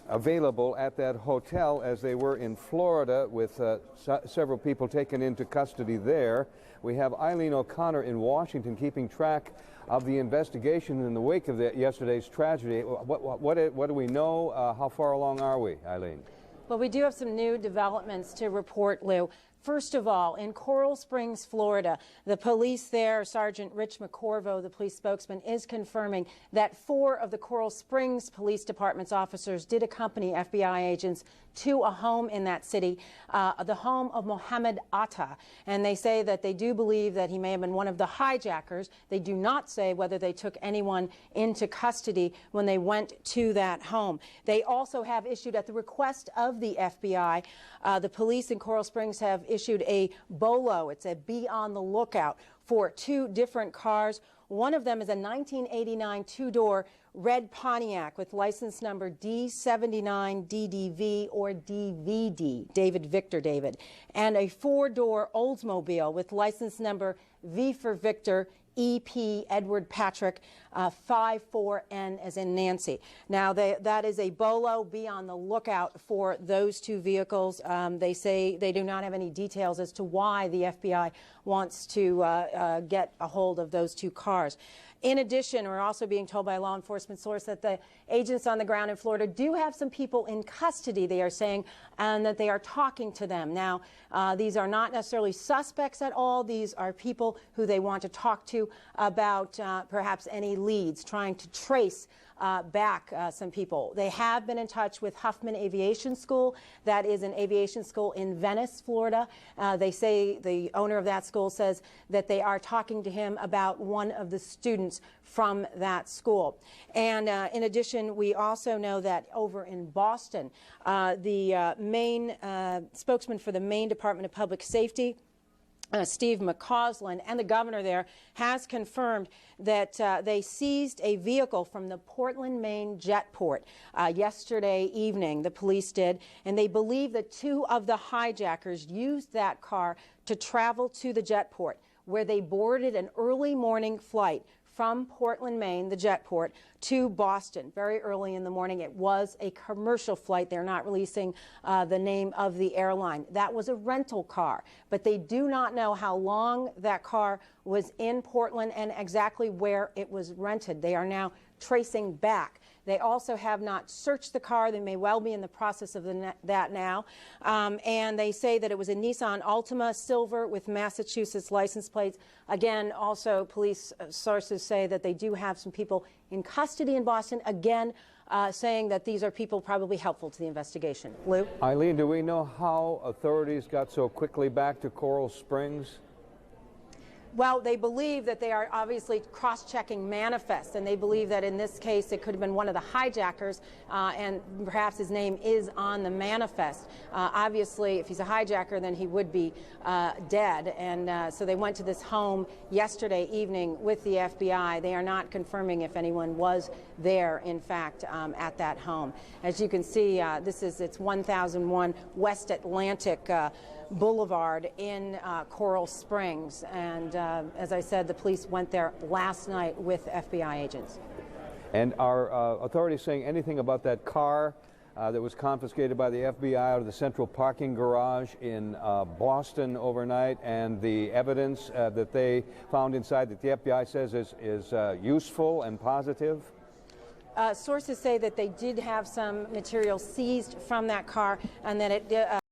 available at that hotel as they were in Florida, with several people taken into custody there. We have Aileen O'Connor in Washington keeping track of the investigation in the wake of yesterday's tragedy. What do we know? How far along are we, Aileen? Well, we do have some new developments to report, Lou. First of all, in Coral Springs, Florida, the police there, Sergeant Rich McCorvo, the police spokesman, is confirming that 4 of the Coral Springs Police Department's officers did accompany FBI agents to a home in that city, the home of Mohammad Atta. And they say that they do believe that he may have been one of the hijackers. They do not say whether they took anyone into custody when they went to that home. They also have issued, at the request of the FBI, the police in Coral Springs have issued a BOLO. It's a be on the lookout for 2 different cars. One of them is a 1989 2-door red Pontiac with license number D79DDV or DVD, David Victor David, and a 4-door Oldsmobile with license number V for Victor, EP Edward Patrick, 54N as in Nancy. Now that is a BOLO. Be on the lookout for those 2 vehicles. They say they do not have any details as to why the FBI wants to get a hold of those 2 cars. In addition, we're also being told by a law enforcement source that the agents on the ground in Florida do have some people in custody, they are saying, and that they are talking to them. Now, these are not necessarily suspects at all. These are people who they want to talk to about perhaps any leads, trying to trace back some people. They have been in touch with Huffman Aviation School. That is an aviation school in Venice, Florida. They say the owner of that school says that they are talking to him about one of the students from that school. And in addition, we also know that over in Boston, the Maine spokesman for the Maine Department of Public Safety, Steve McCausland, and the governor there has confirmed that they seized a vehicle from the Portland, Maine jetport yesterday evening, the police did, and they believe that 2 of the hijackers used that car to travel to the jetport, where they boarded an early morning flight from Portland, Maine, the jetport, to Boston very early in the morning. It was a commercial flight. They're not releasing the name of the airline. That was a rental car, but they do not know how long that car was in Portland and exactly where it was rented. They are now tracing back. They also have not searched the car. They may well be in the process of that now. And they say that it was a Nissan Altima Silver with Massachusetts license plates. Again, also police sources say that they do have some people in custody in Boston, again, saying that these are people probably helpful to the investigation. Lou? Aileen, do we know how authorities got so quickly back to Coral Springs? Well, they believe that they are obviously cross-checking manifests, and they believe that in this case it could have been one of the hijackers, and perhaps his name is on the manifest. Obviously, if he's a hijacker, then he would be dead, and so they went to this home yesterday evening with the FBI. They are not confirming if anyone was there, in fact, at that home. As you can see, it's 1001 West Atlantic Boulevard in Coral Springs, and as I said, the police went there last night with FBI agents. And are authorities saying anything about that car that was confiscated by the FBI out of the central parking garage in Boston overnight, and the evidence that they found inside that the FBI says is useful and positive? Sources say that they did have some material seized from that car, and that it